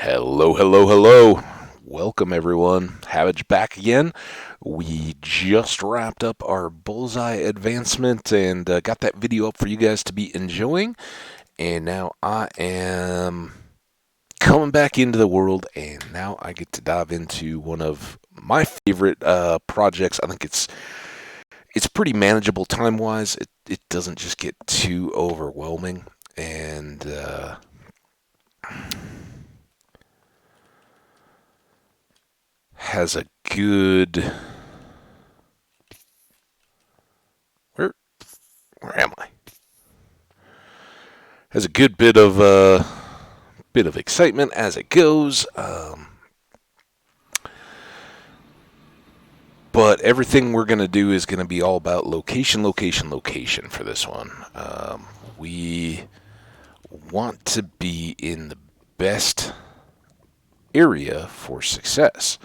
Hello, hello, hello. Welcome, everyone. Havage back again. We just wrapped up our bullseye advancement and got that video up for you guys to be enjoying. And now I am coming back into the world, and now I get to dive into one of my favorite projects. I think it's pretty manageable time-wise. It doesn't just get too overwhelming, and has a good where where am I? Has a good bit of excitement as it goes. But everything we're going to do is going to be all about location, location, location for this one. We want to be in the best area for success.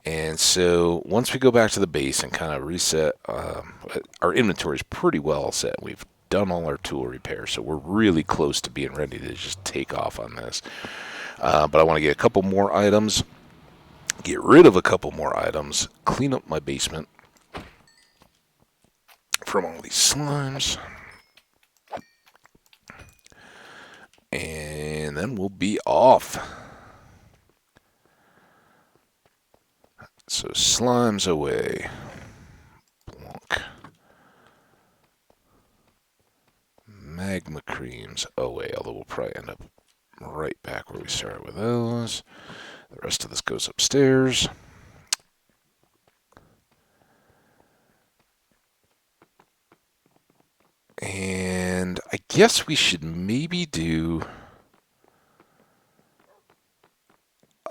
And so once we go back to the base and kind of reset, our inventory is pretty well set. We've done all our tool repairs, so we're really close to being ready to just take off on this. But I want to get a couple more items, get rid of a couple more items, clean up my basement from all these slimes, and then we'll be off. So slimes away. Blonk. Magma creams away, although we'll probably end up right back where we started with those. The rest of this goes upstairs. And I guess we should maybe do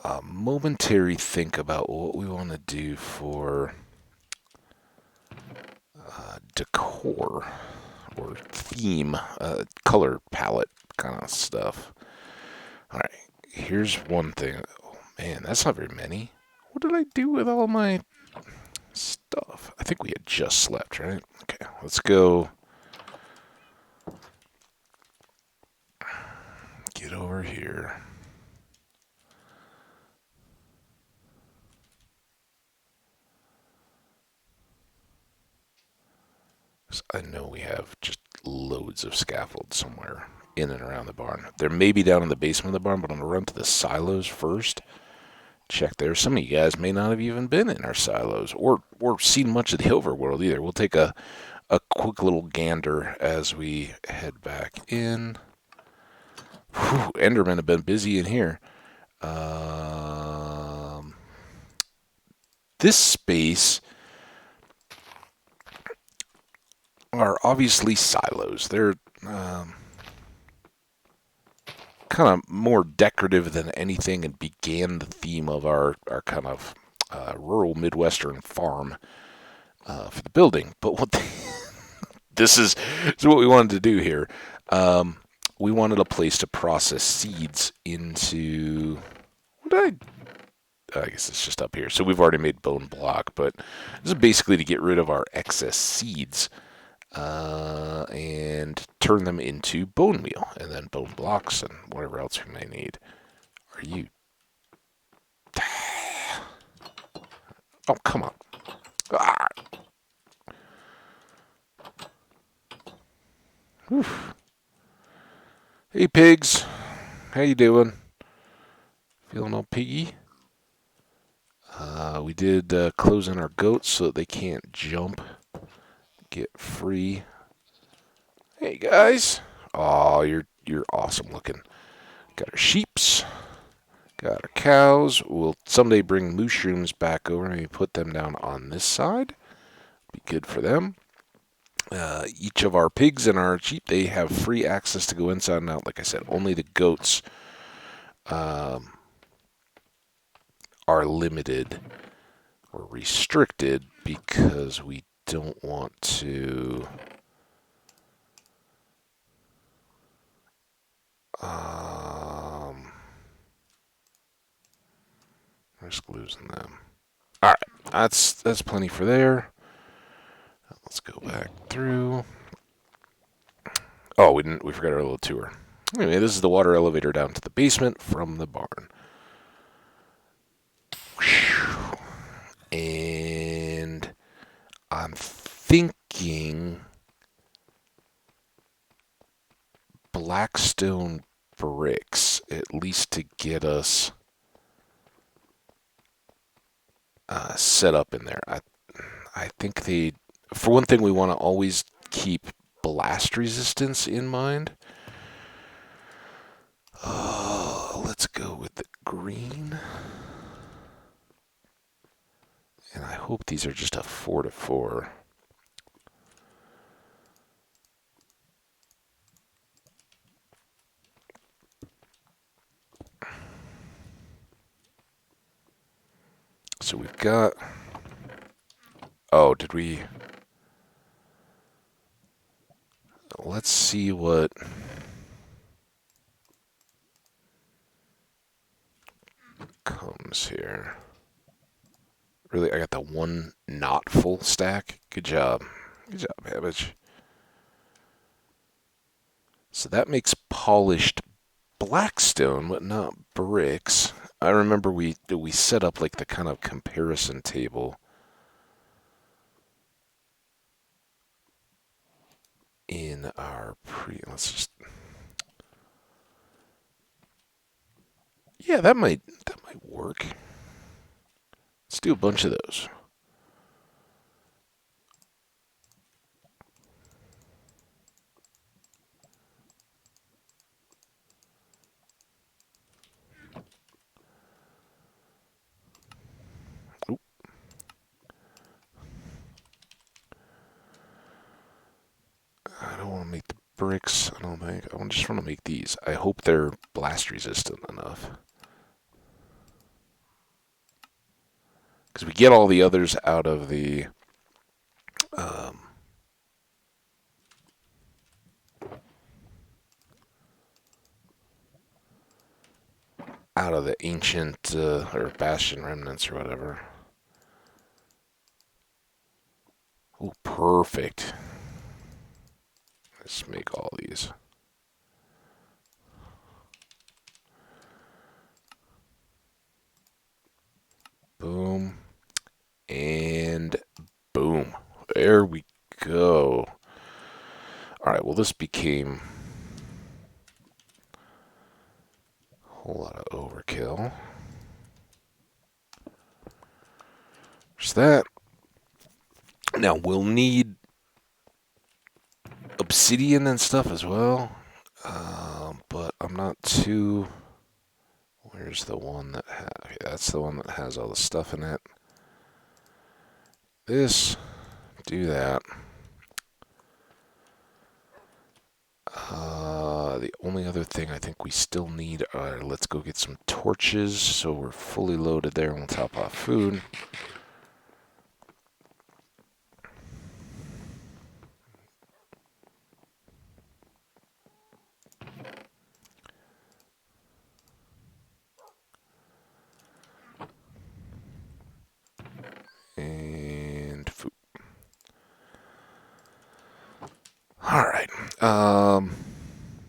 a momentary think about what we want to do for decor or theme, color palette kind of stuff. All right, here's one thing. Oh, man, that's not very many. What did I do with all my stuff? I think we had just slept, right? Okay, let's go. Get over here. I know we have just loads of scaffold somewhere in and around the barn. There may be down in the basement of the barn, but I'm going to run to the silos first. Check there. Some of you guys may not have even been in our silos or seen much of the overworld either. We'll take a quick little gander as we head back in. Whew, Endermen have been busy in here. This space are obviously silos. They're kind of more decorative than anything and began the theme of our kind of rural Midwestern farm for the building. But this is what we wanted to do here. We wanted a place to process seeds into. What did I guess it's just up here. So we've already made bone block, but this is basically to get rid of our excess seeds and turn them into bone meal and then bone blocks and whatever else we may need. Are you? Oh, come on. Ah. Hey, pigs. How you doing? Feeling all piggy? We did close in our goats so that they can't jump. Get free. Hey guys. Oh, you're awesome looking. Got our sheeps. Got our cows. We'll someday bring mushrooms back over and maybe put them down on this side. Be good for them. Each of our pigs and our sheep, they have free access to go inside and out. Like I said, only the goats are limited or restricted because we don't want to risk losing them. All right, that's plenty for there. Let's go back through. Oh, we forgot our little tour. Anyway, this is the water elevator down to the basement from the barn. And I'm thinking Blackstone bricks, at least to get us set up in there. I think for one thing, we want to always keep blast resistance in mind. Let's go with the green. And I hope these are just a 4-4. So we've got... Oh, did we... Let's see what... comes here. Really, I got the one not full stack. Good job. Good job, Babbage. So that makes polished blackstone, but not bricks. I remember we set up like the kind of comparison table in our let's just... Yeah, that might work. Let's do a bunch of those. Oop. I don't want to make the bricks, I don't think. I just want to make these. I hope they're blast resistant enough. Because we get all the others out of the... out of the ancient or bastion remnants or whatever. Oh, perfect. Let's make all these. Boom. And boom. There we go. Alright, well, this became a whole lot of overkill. There's that. Now, we'll need obsidian and stuff as well. But I'm not too... Where's the one that has... Okay, that's the one that has all the stuff in it. This. Do that. The only other thing I think we still need are... Let's go get some torches so we're fully loaded there and we'll top off food. And food. All right.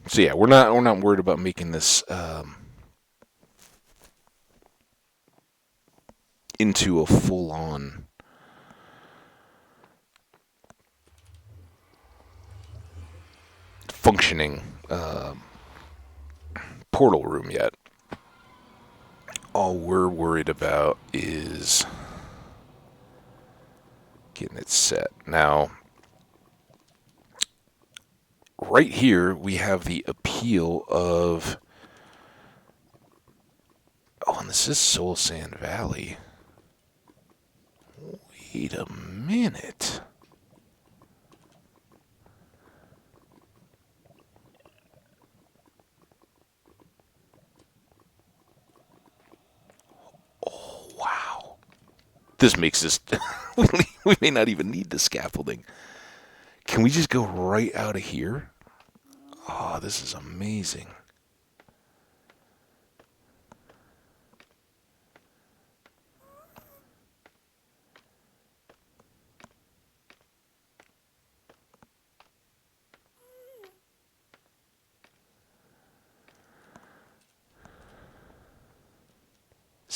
So yeah, we're not worried about making this into a full-on functioning portal room yet. All we're worried about is getting it set. Now, right here, we have the appeal of... Oh, and this is Soul Sand Valley. Wait a minute. Oh, wow. This makes this... we may not even need the scaffolding. Can we just go right out of here? Oh, this is amazing.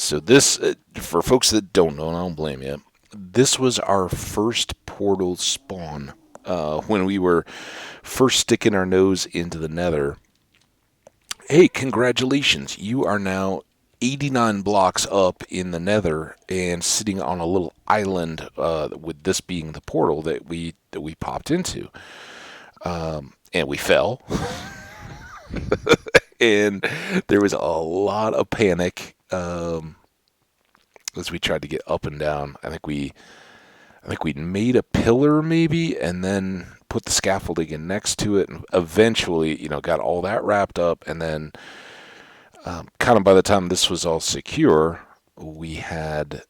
So this, for folks that don't know, and I don't blame you, this was our first portal spawn. When we were first sticking our nose into the nether. Hey, congratulations. You are now 89 blocks up in the nether and sitting on a little island, with this being the portal that we popped into. And we fell. And there was a lot of panic, as we tried to get up and down. I think we made a pillar maybe, and then put the scaffolding in next to it, and eventually, got all that wrapped up, and then kind of by the time this was all secure, we had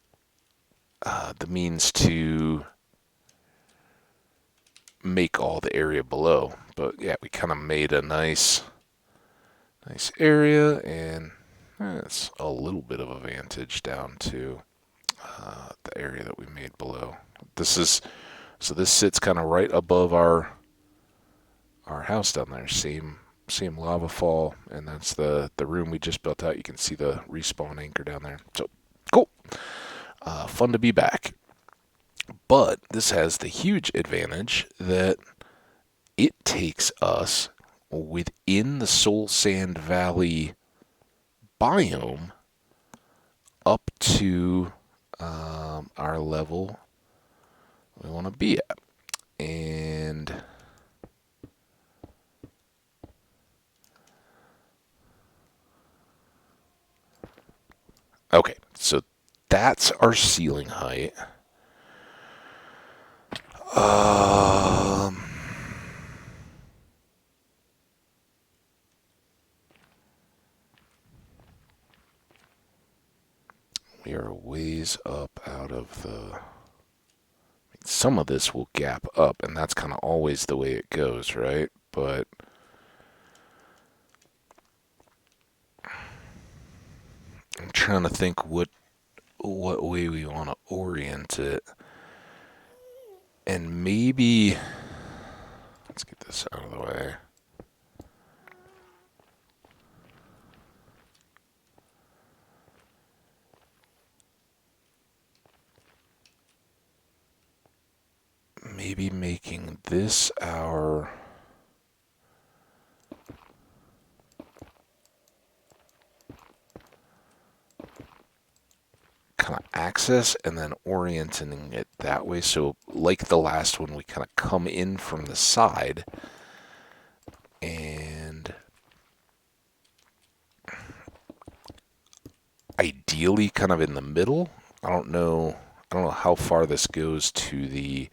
the means to make all the area below. But yeah, we kind of made a nice area, and it's a little bit of a vantage down to the area that we made below. This sits kind of right above our house down there. Same lava fall, and that's the room we just built out. You can see the respawn anchor down there. So cool, fun to be back. But this has the huge advantage that it takes us within the Soul Sand Valley biome up to our level we want to be at. And okay, so that's our ceiling height. Um, we are ways up out of the. Some of this will gap up, and that's kind of always the way it goes, right? But I'm trying to think what way we want to orient it. And maybe let's get this out of the way. Maybe making this our kind of access, and then orienting it that way. So like the last one, we kind of come in from the side, and ideally kind of in the middle. I don't know how far this goes to the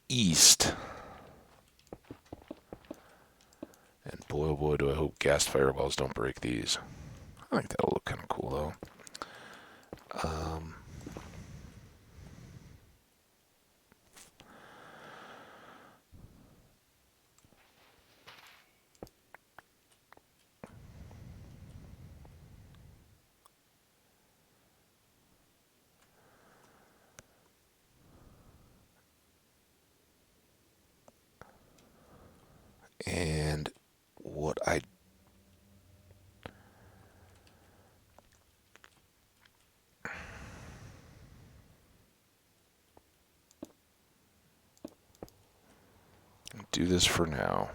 east. And boy, oh boy, do I hope gas fireballs don't break these. I think that'll look kind of cool, though. And what I do this for now.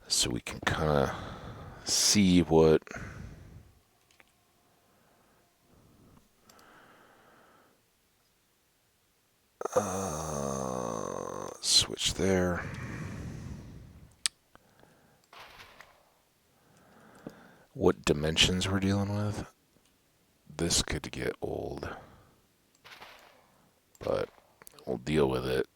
So we can kind of see what switch there. What dimensions we're dealing with. This could get old, but we'll deal with it.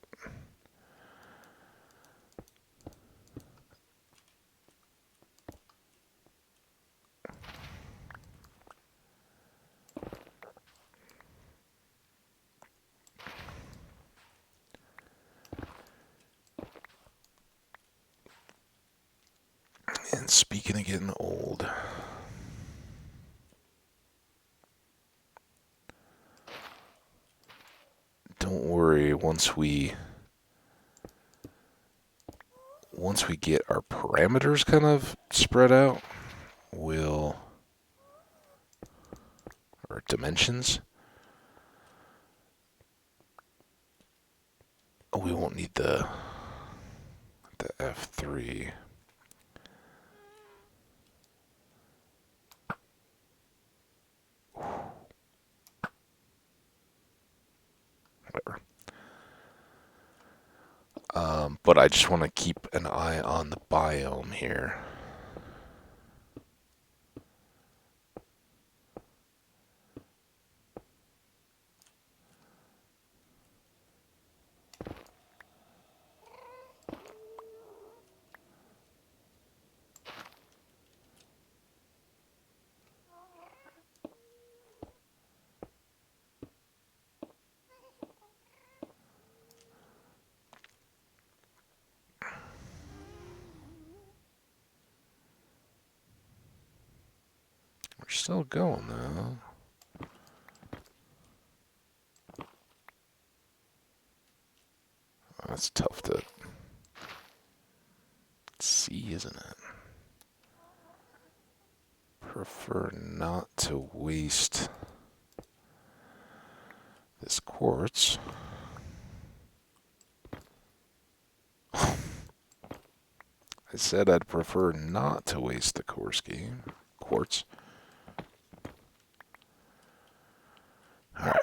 And speaking of getting old, don't worry, once we once we get our parameters kind of spread out, our dimensions, we won't need the F3. Whatever. But I just want to keep an eye on the biome here. We're still going though. That's tough to see, isn't it? Prefer not to waste this quartz. I said I'd prefer not to waste the quartz. Alright.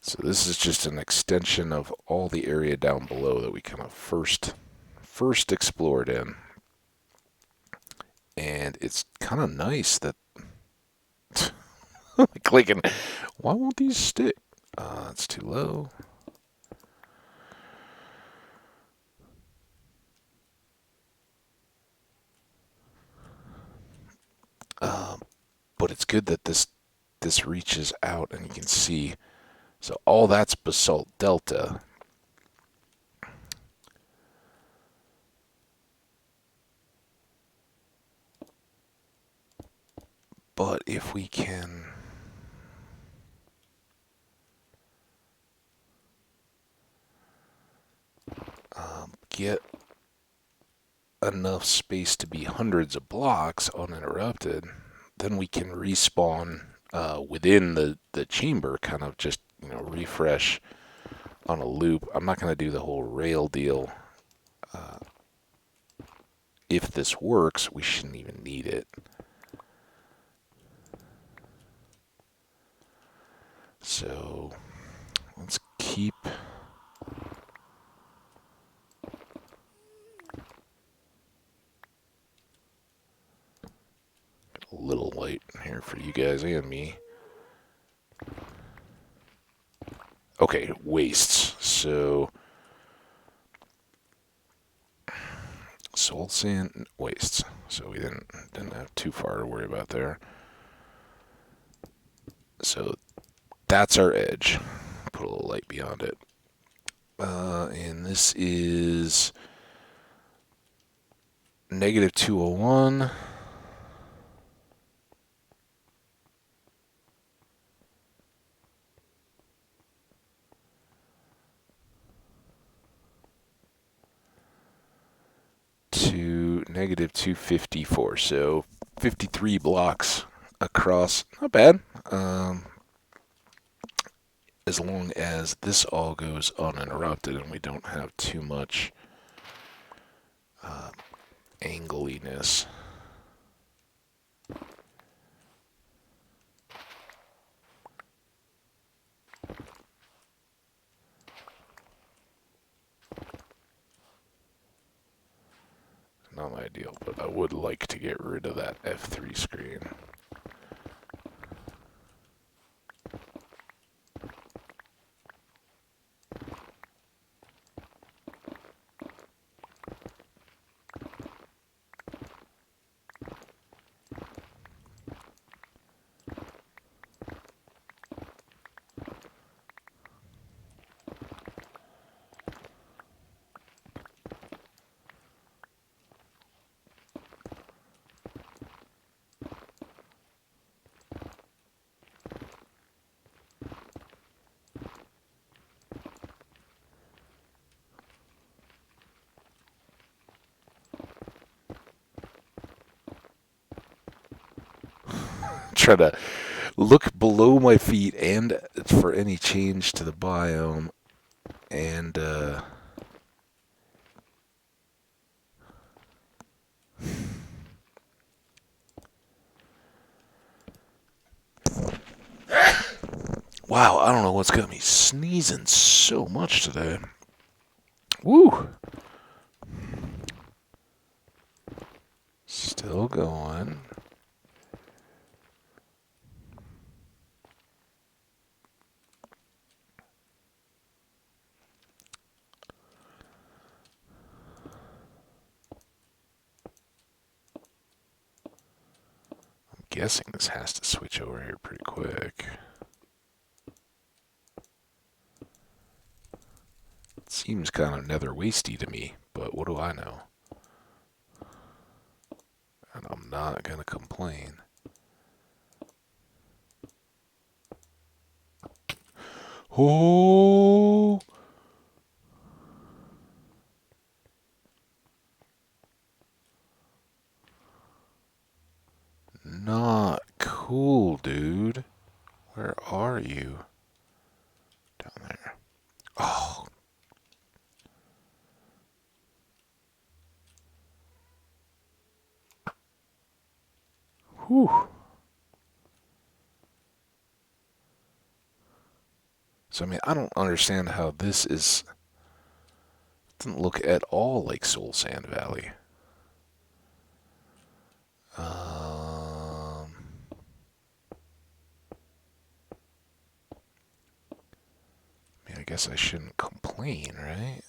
So this is just an extension of all the area down below that we kind of first explored in. And it's kind of nice that clicking. Why won't these stick? It's too low. But it's good that this reaches out and you can see. So all that's basalt delta. But if we can get enough space to be hundreds of blocks uninterrupted, then we can respawn within the chamber, kind of just refresh on a loop. I'm not going to do the whole rail deal. If this works, we shouldn't even need it. So let's keep a little light here for you guys and me. Okay, wastes. So salt sand wastes. So we didn't have too far to worry about there. So that's our edge. Put a little light beyond it. And this is negative 201. To negative 254. So 53 blocks across. Not bad. As long as this all goes uninterrupted and we don't have too much angliness. Not ideal, but I would like to get rid of that F3 screen. trying to look below my feet and for any change to the biome. And wow, I don't know what's got me sneezing so much today. Woo! Still going. I'm guessing this has to switch over here pretty quick. It seems kind of nether wasty to me, but what do I know? And I'm not gonna complain. Oh! Not cool, dude. Where are you? Down there. Oh. Whew. So, I mean, I don't understand how this is... Doesn't look at all like Soul Sand Valley. I mean, I guess I shouldn't complain, right?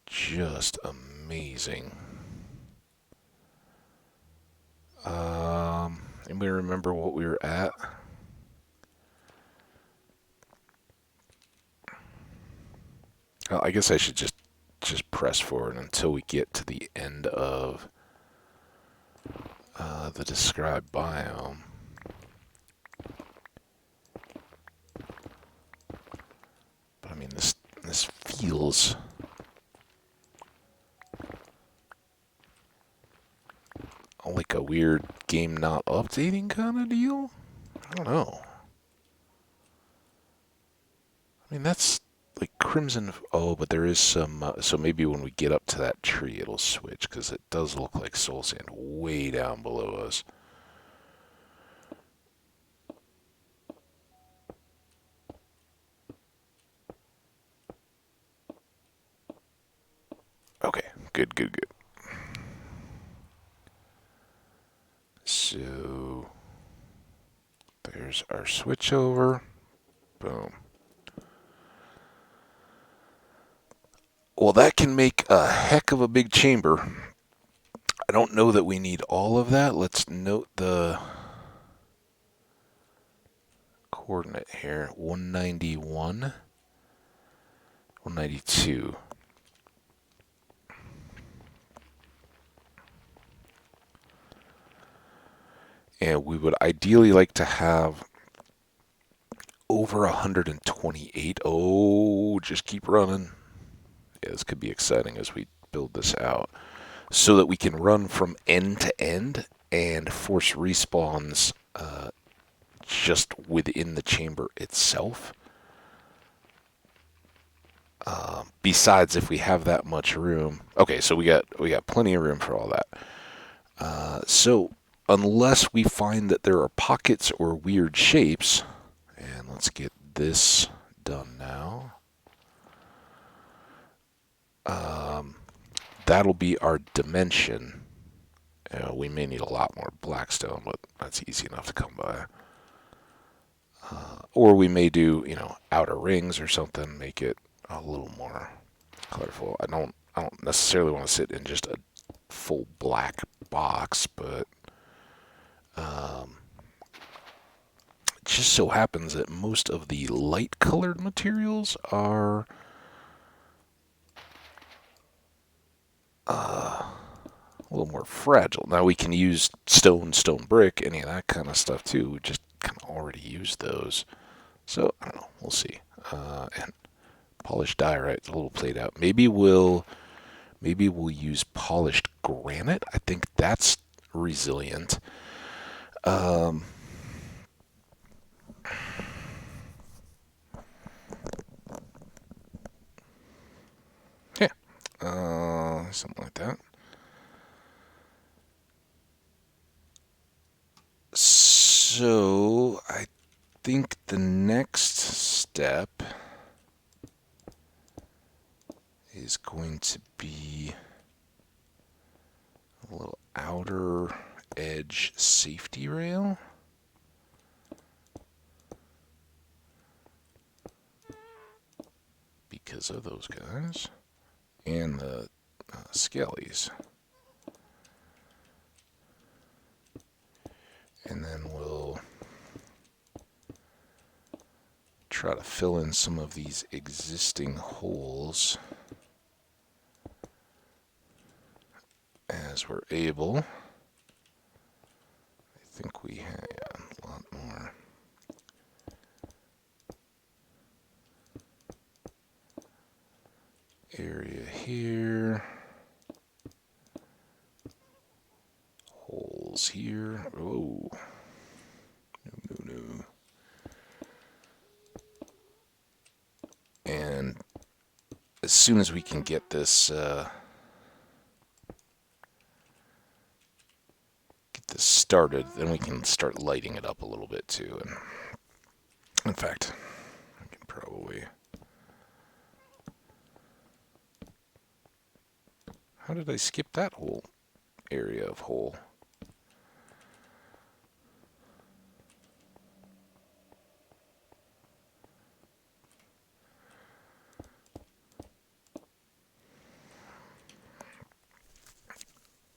Just amazing. Anybody remember what we were at? I guess I should just press forward until we get to the end of the described biome. But I mean, this feels like a weird game not updating kind of deal. I don't know. I mean, that's like Crimson. Oh, but there is some. So maybe when we get up to that tree, it'll switch because it does look like Soul Sand way down below us. Okay, good, good, good. So there's our switch over. Boom. Well, that can make a heck of a big chamber. I don't know that we need all of that. Let's note the coordinate here. 191, 192. And we would ideally like to have over 128. Oh, just keep running. Yeah, this could be exciting as we build this out. So that we can run from end to end and force respawns just within the chamber itself. Besides, if we have that much room. Okay, so we got plenty of room for all that. So unless we find that there are pockets or weird shapes, and let's get this done now. That'll be our dimension. We may need a lot more blackstone, but that's easy enough to come by. Or we may do, outer rings or something, make it a little more colorful. I don't necessarily want to sit in just a full black box, but it just so happens that most of the light colored materials are a little more fragile. Now we can use stone brick, any of that kind of stuff too. We just kind of already used those. So, I don't know. We'll see. And polished diorite, a little played out. Maybe we'll use polished granite. I think that's resilient. Yeah, something like that. So I think the next step is going to be a little outer edge safety rail. Because of those guys. And the skellies. And then we'll try to fill in some of these existing holes as we're able. I think we have a lot more. Area here. Holes here. Oh. No. And as soon as we can get this started, then we can start lighting it up a little bit too. And in fact, I can probably. How did I skip that whole area of hole?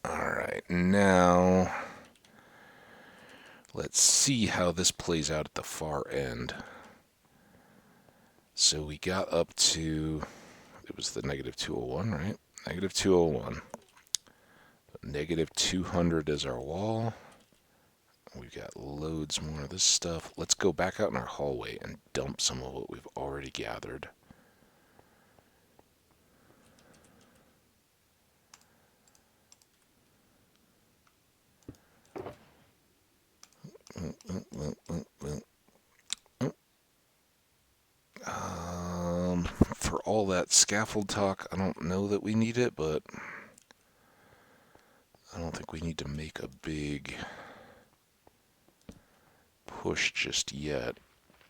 Alright, now let's see how this plays out at the far end. So we got up to, it was the negative 201, right? Negative 201. Negative 200 is our wall. We've got loads more of this stuff. Let's go back out in our hallway and dump some of what we've already gathered. For all that scaffold talk, I don't know that we need it, but I don't think we need to make a big push just yet.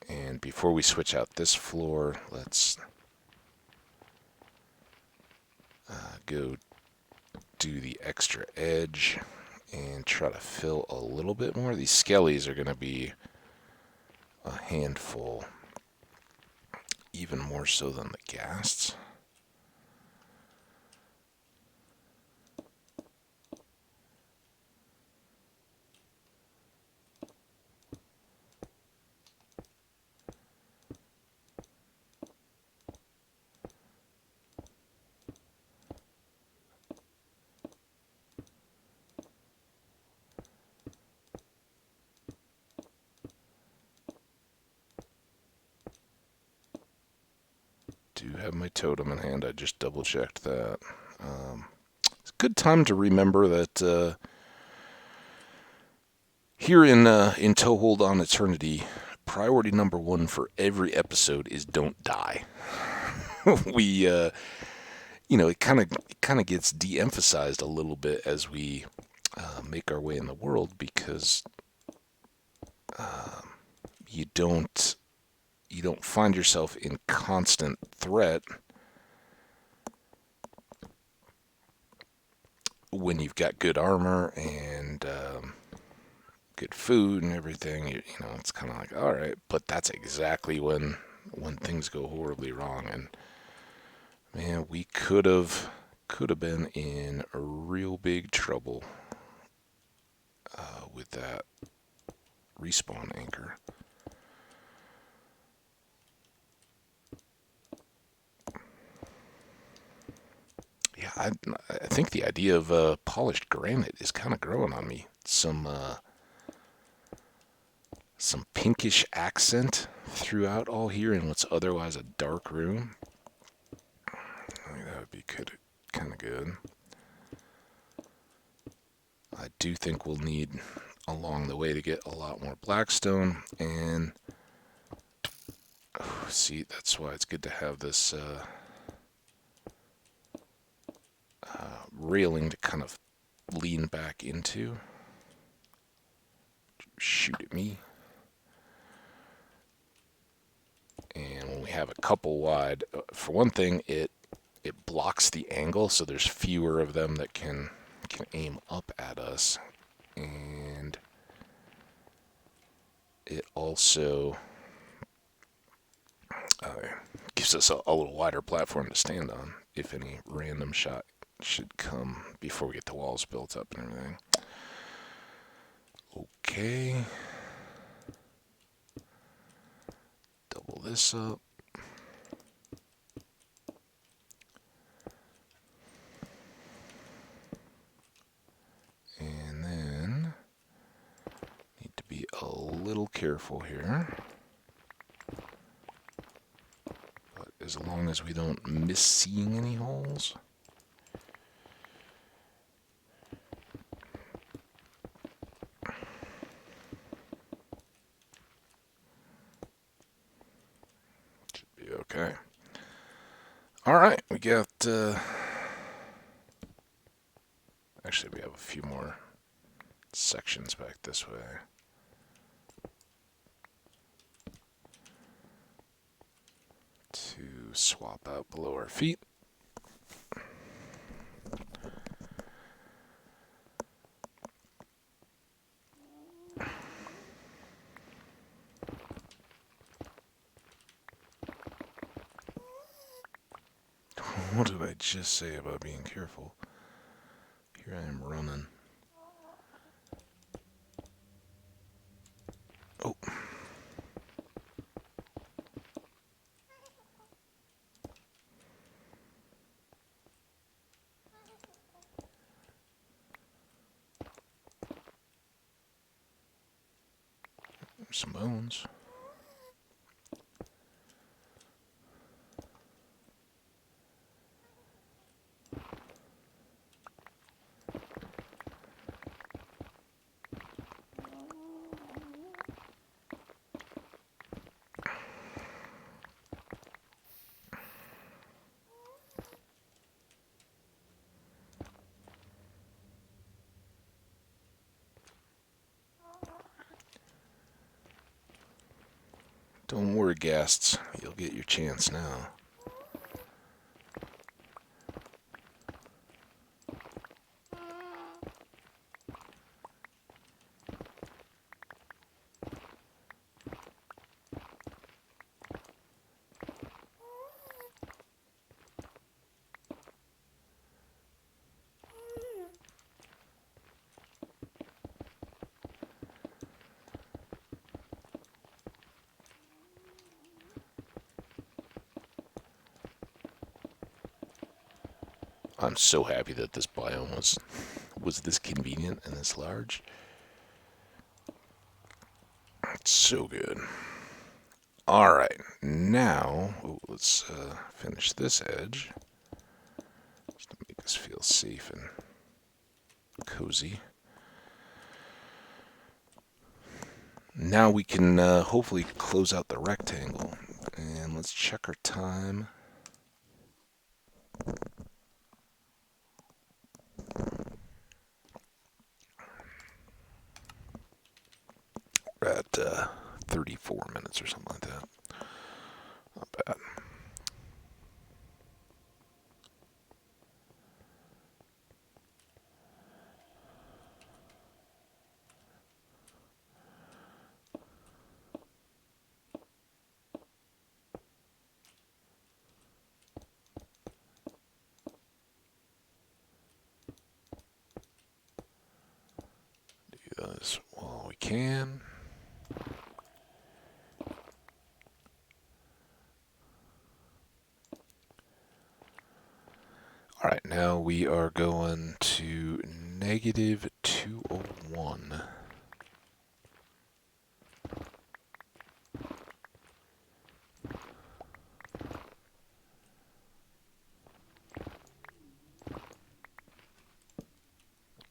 And before we switch out this floor, let's go do the extra edge and try to fill a little bit more. These skellies are going to be a handful, even more so than the ghasts. Do have my totem in hand. I just double checked that. It's a good time to remember that here in Toehold on Eternity, priority number one for every episode is don't die. We, it kind of gets de-emphasized a little bit as we make our way in the world because you don't find yourself in constant threat when you've got good armor and good food and everything. It's kind of like, all right, but that's exactly when things go horribly wrong. And man, we could have been in a real big trouble with that respawn anchor. Yeah, I think the idea of polished granite is kind of growing on me. Some pinkish accent throughout all here in what's otherwise a dark room. I think that would be kind of good. I do think we'll need along the way to get a lot more blackstone, and see, that's why it's good to have this railing to kind of lean back into. Shoot at me. And when we have a couple wide, for one thing, it blocks the angle, so there's fewer of them that can aim up at us, and it also gives us a little wider platform to stand on if any random shot should come before we get the walls built up and everything. Okay. Double this up. And then need to be a little careful here. But as long as we don't miss seeing any holes. Should be okay. Alright, we got actually we have a few more sections back this way. To swap out below our feet. What did I just say about being careful? Here I am running. Oh. There's some bones. Don't worry, guests. You'll get your chance now. I'm so happy that this biome was this convenient and this large. It's so good. Alright, now let's finish this edge. Just to make us feel safe and cozy. Now we can hopefully close out the rectangle. And let's check our time. We're at 34 minutes or something like that. Not bad. Do this while we can. Alright, now we are going to negative 201.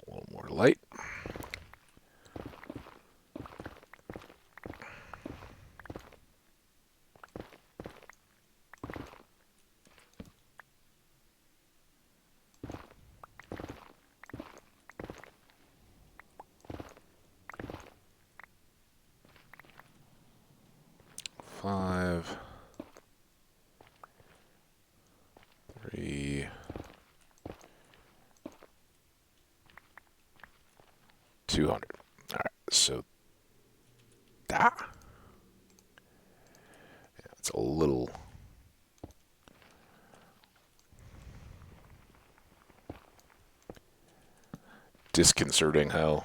A little more light. Five, 3, 200. All right, so that's a little disconcerting how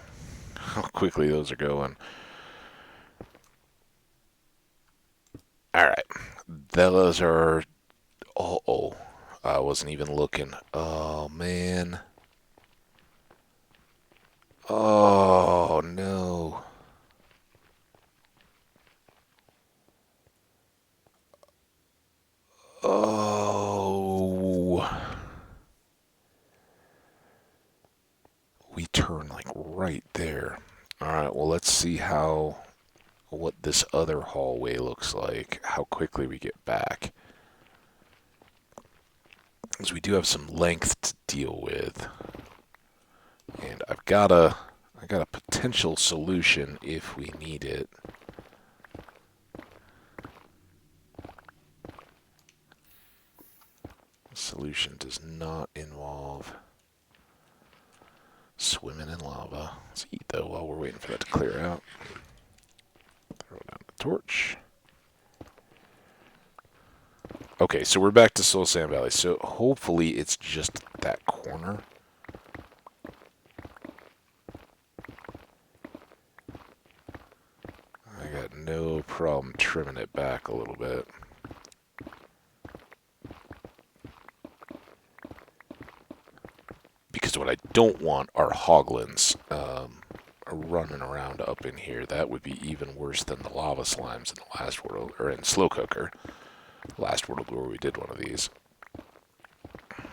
quickly those are going. All right, those are. Oh, I wasn't even looking. Oh man. Oh no. Oh. We turn like right there. All right, well let's see what this other hallway looks like. How quickly we get back. Because we do have some length to deal with. And I got a potential solution if we need it. The solution does not involve swimming in lava. Let's eat though while we're waiting for that to clear out. Throw down the torch. Okay, so we're back to Soul Sand Valley. So hopefully it's just that corner. I got no problem trimming it back a little bit. Because what I don't want are hoglins running around up in here. That would be even worse than the lava slimes in the last world, or in Slow Cooker. Last world where we did one of these. I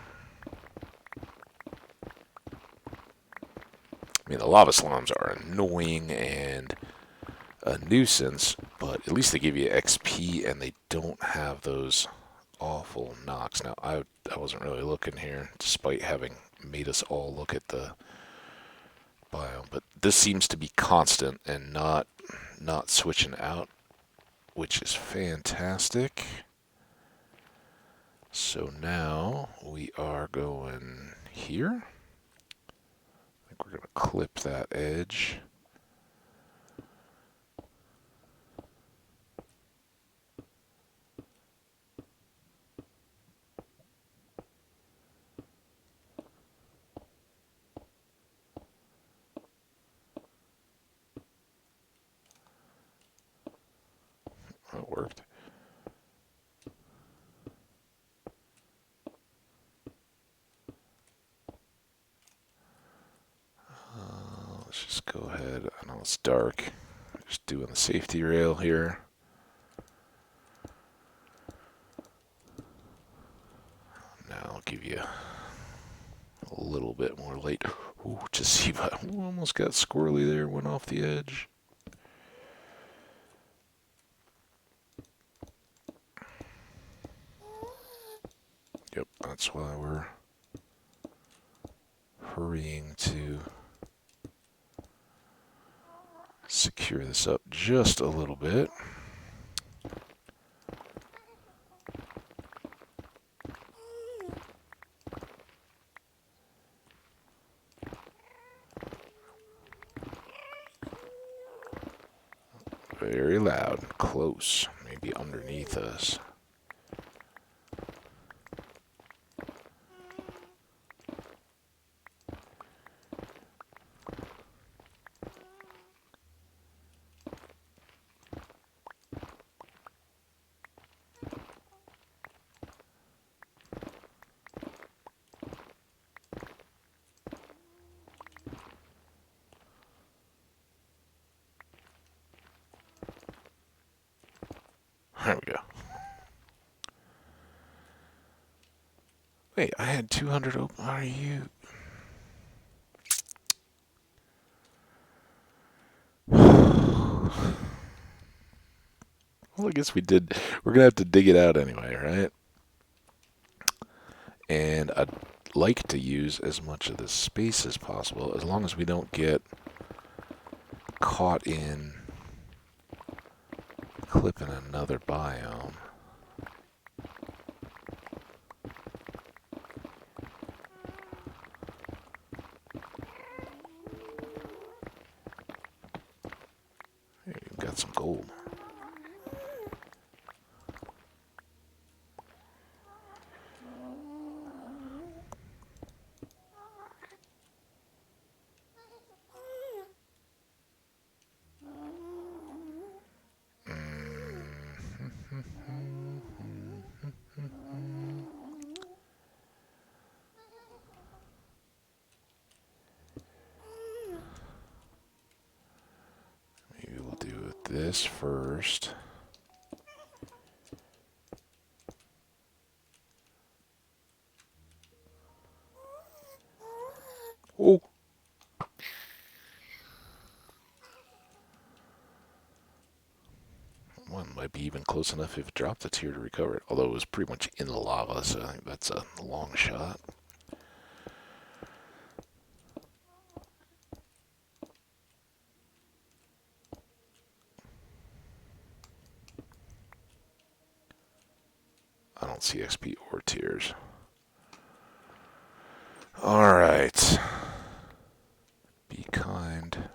mean, the lava slimes are annoying and a nuisance, but at least they give you XP and they don't have those awful knocks. Now, I wasn't really looking here, despite having made us all look at the biome, but this seems to be constant and not switching out, which is fantastic. So now we are going here. I think we're going to clip that edge. That worked. Let's just go ahead. I know it's dark. Just doing the safety rail here. Now I'll give you a little bit more light. Ooh, just see, but almost got squirrely there. Went off the edge. Yep, that's why we're hurrying to secure this up just a little bit. Very loud, close, maybe underneath us. There we go. Wait, I had 200 open. Are you? Well, I guess we did. We're going to have to dig it out anyway, right? And I'd like to use as much of this space as possible, as long as we don't get caught in clipping another biome. Hey, we've got some gold. Maybe we'll do this first. Oh. One might be even close enough if it dropped a tier to recover it, although it was pretty much in the lava, so I think that's a long shot. I don't see XP or tiers. Alright. Be kind.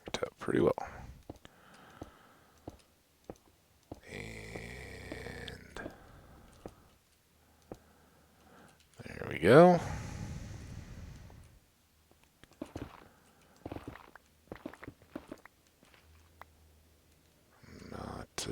Worked out pretty well. And there we go. Not,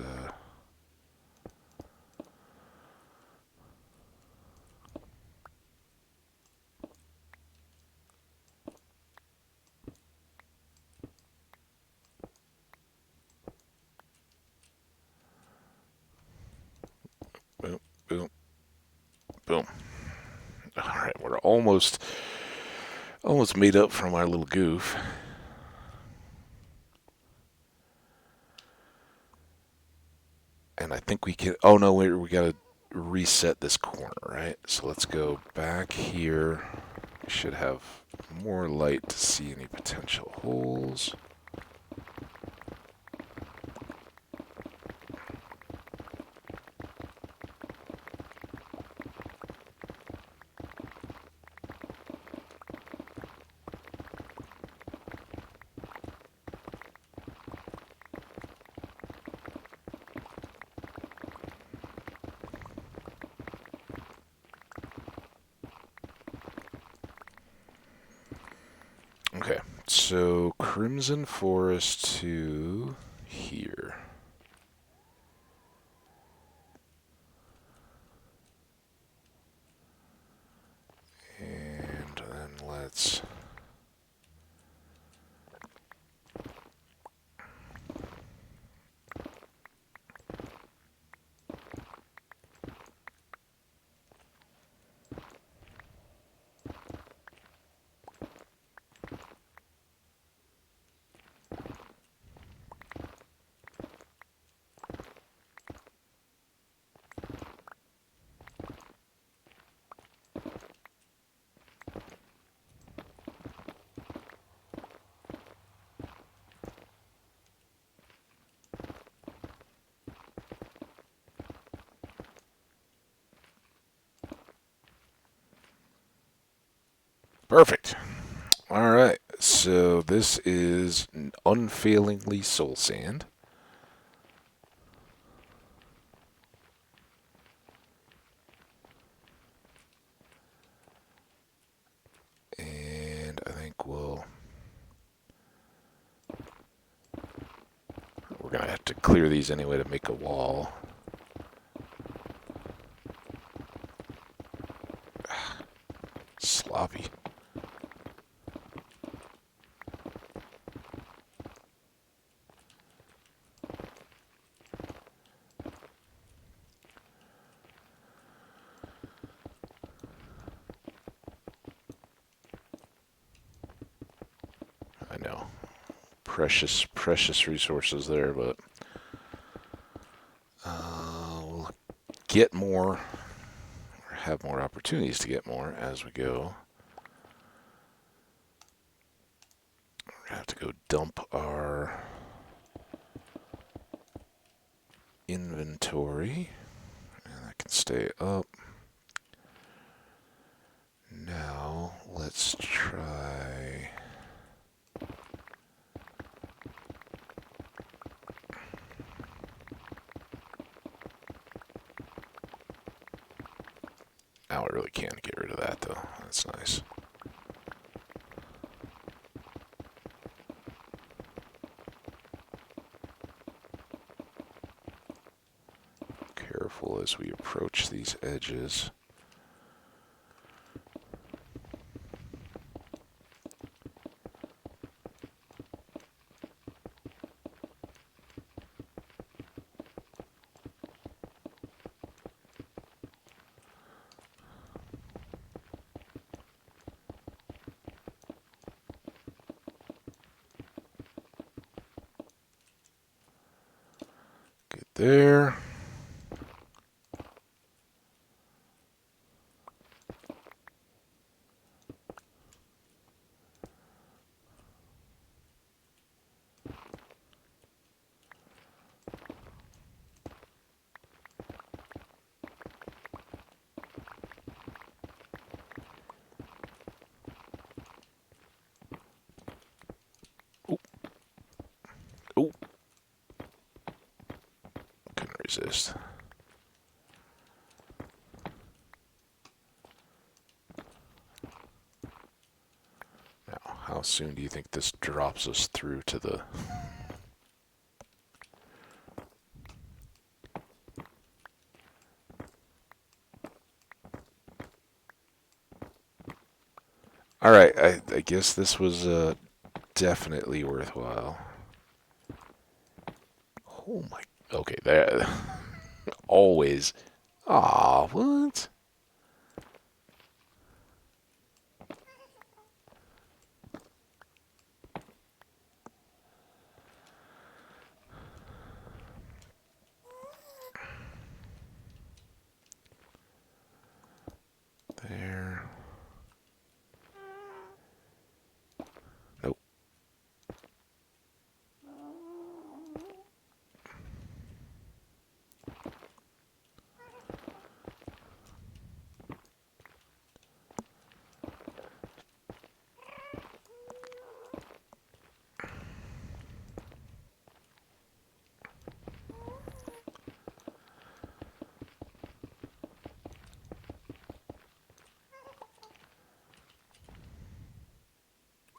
boom, boom, boom. Alright, we're almost made up from our little goof. And I think we can... Oh, no, wait, we got to reset this corner, right? So let's go back here. We should have more light to see any potential holes. Okay, so Crimson Forest to here. And then let's... Perfect. All right, so this is unfailingly soul sand. we'll... We're going to have to clear these anyway to make a wall. Sloppy. I know. Precious, precious resources there, but we'll get more, or have more opportunities to get more as we go. We're going to have to go dump our inventory, and that can stay up. Now, let's try... Now I really can get rid of that, though. That's nice. Careful as we approach these edges. Good there. Oh. Couldn't resist. Now, how soon do you think this drops us through to the... Alright, I guess this was definitely worthwhile. Oh my... Okay, there... Always. Aw, what? There. Nope.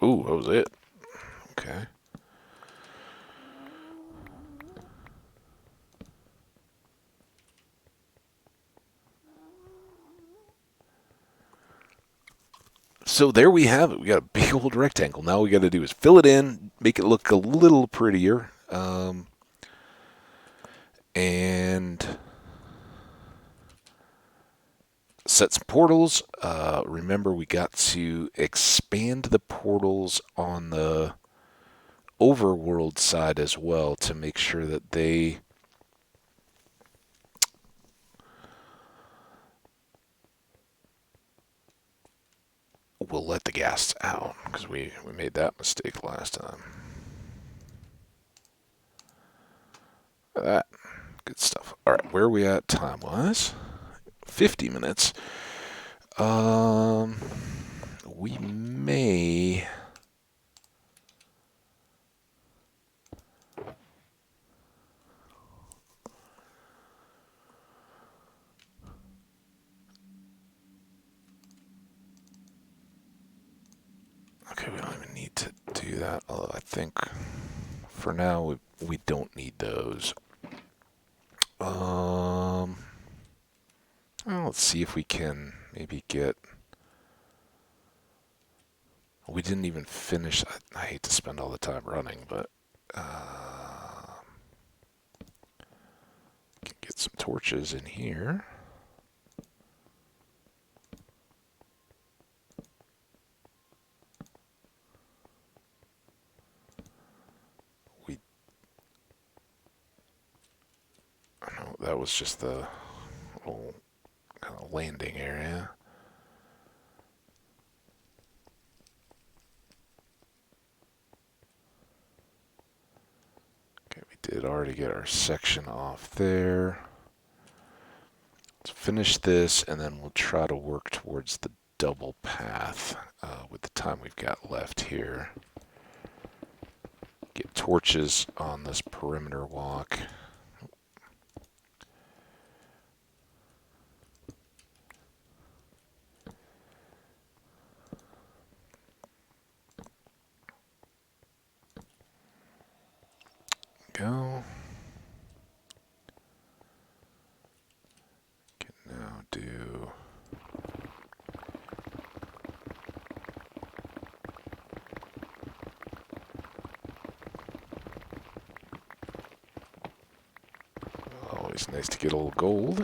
Ooh, that was it. Okay. So there we have it. We got a big old rectangle. Now all we got to do is fill it in, make it look a little prettier, and set some portals. Remember, we got to expand the portals on the overworld side as well to make sure that they will let the gas out, because we made that mistake last time. Look at that. Good stuff. All right, where are we at time-wise? 50 minutes. We may... Okay, we don't even need to do that, although I think for now we don't need those. Well, let's see if we can maybe get... We didn't even finish. I hate to spend all the time running, but can get some torches in here. No, that was just the little kind of landing area. Okay, we did already get our section off there. Let's finish this, and then we'll try to work towards the double path with the time we've got left here. Get torches on this perimeter walk. Go. Can now do... Always nice to get a little gold.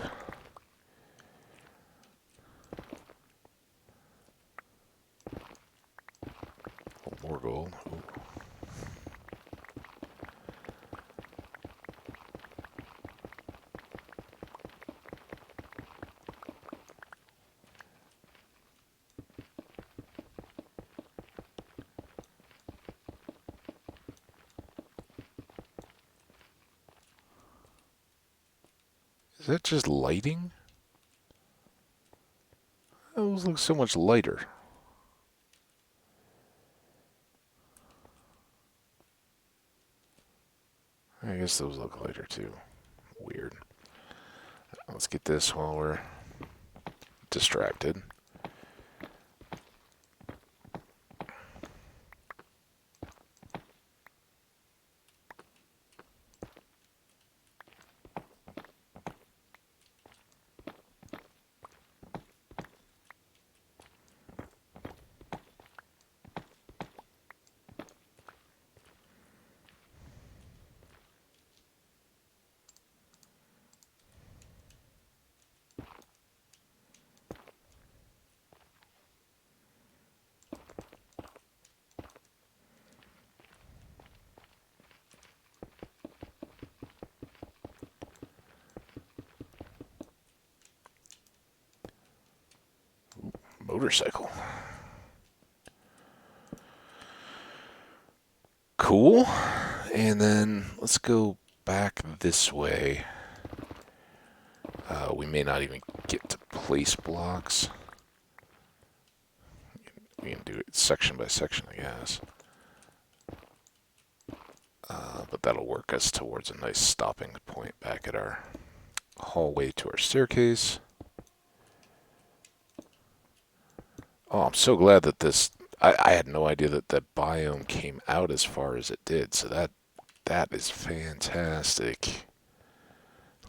A little more gold. Ooh. Is that just lighting? Those look so much lighter. I guess those look lighter too. Weird. Let's get this while we're distracted. Motorcycle. Cool. And then let's go back this way. We may not even get to place blocks. We can do it section by section, I guess. But that'll work us towards a nice stopping point back at our hallway to our staircase. Oh, I'm so glad that this... I had no idea that that biome came out as far as it did, so that is fantastic.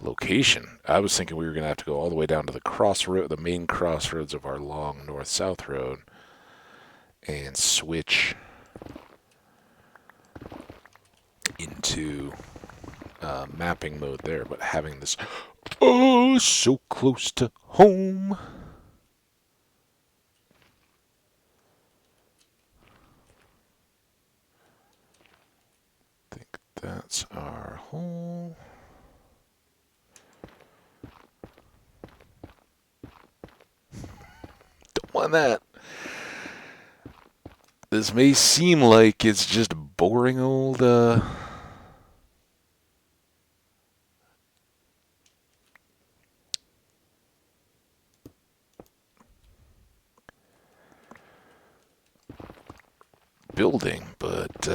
Location. I was thinking we were going to have to go all the way down to the crossroad, the main crossroads of our long north-south road, and switch into mapping mode there, but having this, oh, so close to home. I think that's our hole. Don't want that. This may seem like it's just boring old building, but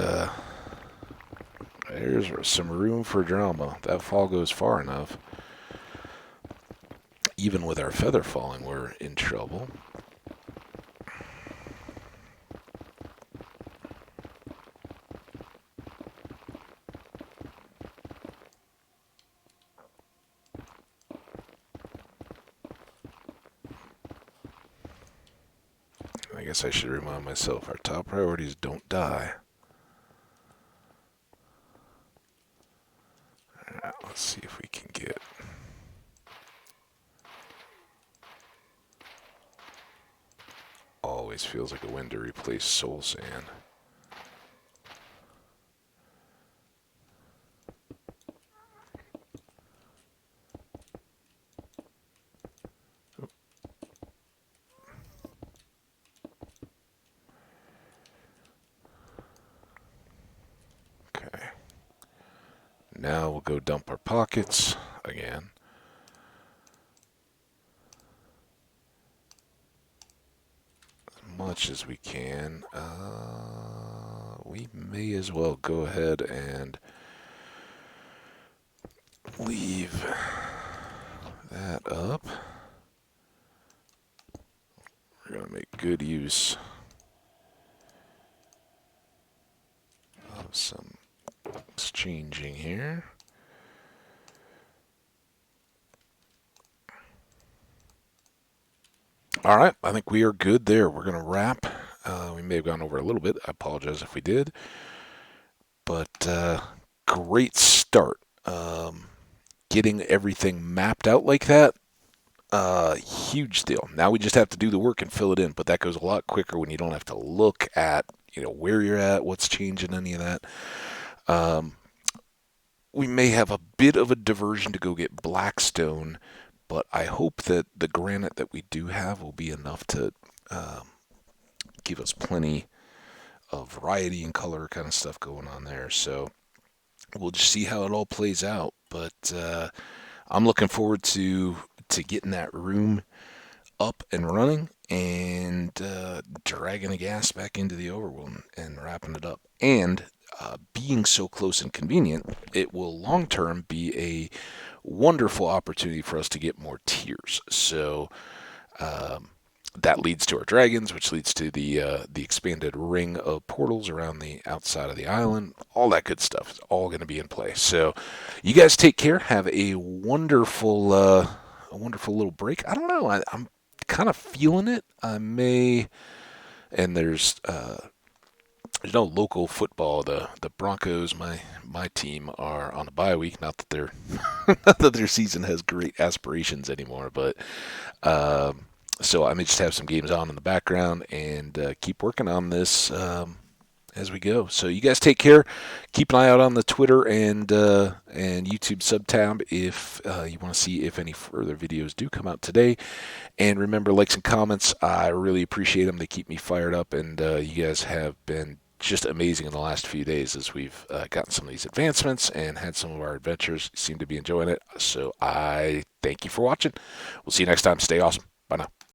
there's some room for drama. That fall goes far enough. Even with our feather falling, we're in trouble. guess I should remind myself, our top priorities don't die. Alright, let's see if we can get... Always feels like a win to replace soul sand. Okay. Now we'll go dump our pockets again. As much as we can. We may as well go ahead and leave that up. We're going to make good use of some exchanging here. All right, I think we are good there. We're going to wrap. We may have gone over a little bit. I apologize if we did. But great start. Getting everything mapped out like that, huge deal. Now we just have to do the work and fill it in, but that goes a lot quicker when you don't have to look at, where you're at, what's changing, any of that. We may have a bit of a diversion to go get blackstone, but I hope that the granite that we do have will be enough to give us plenty of variety and color kind of stuff going on there. So we'll just see how it all plays out. But I'm looking forward to getting that room up and running and dragging the gas back into the overworld and wrapping it up. And being so close and convenient, it will long term be a wonderful opportunity for us to get more tiers. So that leads to our dragons, which leads to the expanded ring of portals around the outside of the island. All that good stuff is all going to be in play. So you guys take care. Have a wonderful little break. I don't know. I'm kind of feeling it. I may, and there's no local football. The Broncos, my team, are on a bye week. Not that they're not that their season has great aspirations anymore, but so I may just have some games on in the background and keep working on this as we go. So you guys take care. Keep an eye out on the Twitter and YouTube sub tab if you want to see if any further videos do come out today. And remember, likes and comments, I really appreciate them. They keep me fired up, and you guys have been just amazing in the last few days as we've gotten some of these advancements and had some of our adventures. Seem to be enjoying it. So I thank you for watching. We'll see you next time. Stay awesome.